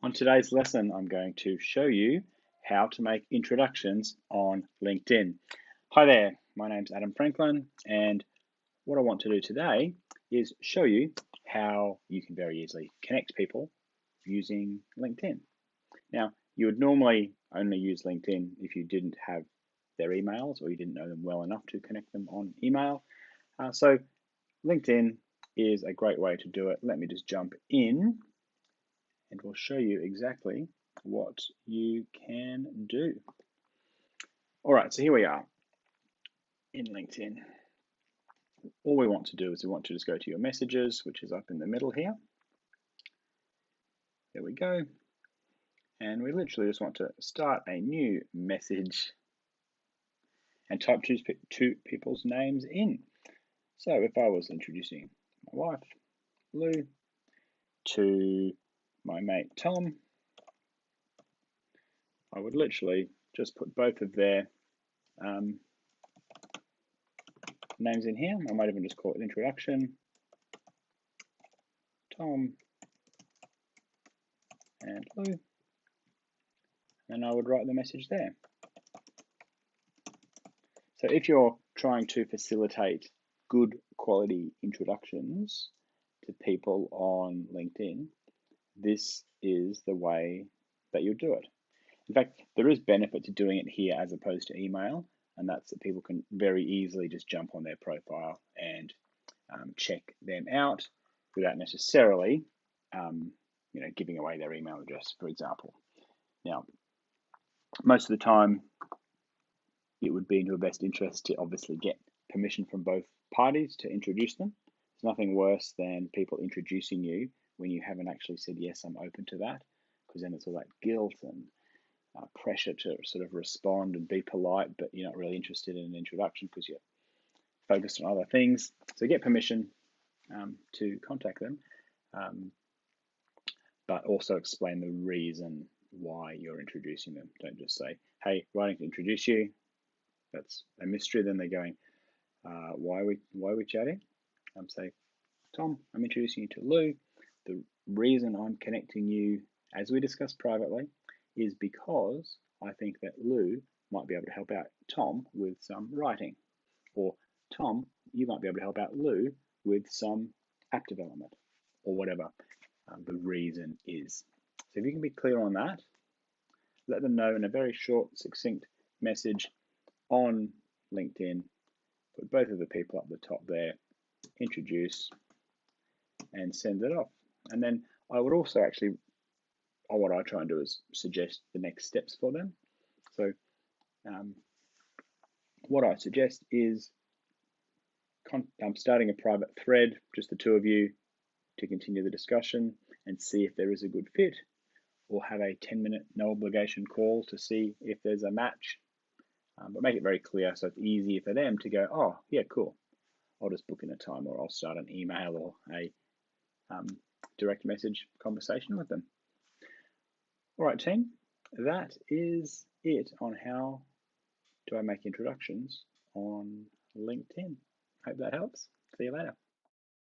On today's lesson, I'm going to show you how to make introductions on LinkedIn. Hi there, my name's Adam Franklin, and what I want to do today is show you how you can very easily connect people using LinkedIn. Now, you would normally only use LinkedIn if you didn't have their emails or you didn't know them well enough to connect them on email. So LinkedIn is a great way to do it. Let me just jump in and we'll show you exactly what you can do. All right, so here we are in LinkedIn. All we want to do is we want to just go to your messages, which is up in the middle here. There we go. And we literally just want to start a new message and type two people's names in. So if I was introducing my wife, Lou, to my mate, Tom, I would literally just put both of their names in here. I might even just call it introduction, Tom and Lou, and I would write the message there. So if you're trying to facilitate good quality introductions to people on LinkedIn, this is the way that you'll do it. In fact, there is benefit to doing it here as opposed to email, and that's that people can very easily just jump on their profile and check them out without necessarily giving away their email address, for example. Now, most of the time, it would be in your best interest to obviously get permission from both parties to introduce them. There's nothing worse than people introducing you when you haven't actually said, yes, I'm open to that, because then it's all that guilt and pressure to sort of respond and be polite, but you're not really interested in an introduction because you're focused on other things. So get permission to contact them, but also explain the reason why you're introducing them. Don't just say, hey, writing to introduce you. That's a mystery. Then they're going, why are we chatting? Say, Tom, I'm introducing you to Lou. The reason I'm connecting you, as we discussed privately, is because I think that Lou might be able to help out Tom with some writing. Or Tom, you might be able to help out Lou with some app development, or whatever the reason is. So if you can be clear on that, let them know in a very short, succinct message on LinkedIn. Put both of the people up the top there, introduce, and send it off. And then I would also actually, what I try and do is suggest the next steps for them. So what I suggest is starting a private thread, just the two of you, to continue the discussion and see if there is a good fit, or have a 10-minute no obligation call to see if there's a match. But make it very clear so it's easier for them to go, oh, yeah, cool. I'll just book in a time, or I'll start an email or a direct message conversation with them. All right, team, that is it on how do I make introductions on LinkedIn. Hope that helps. See you later.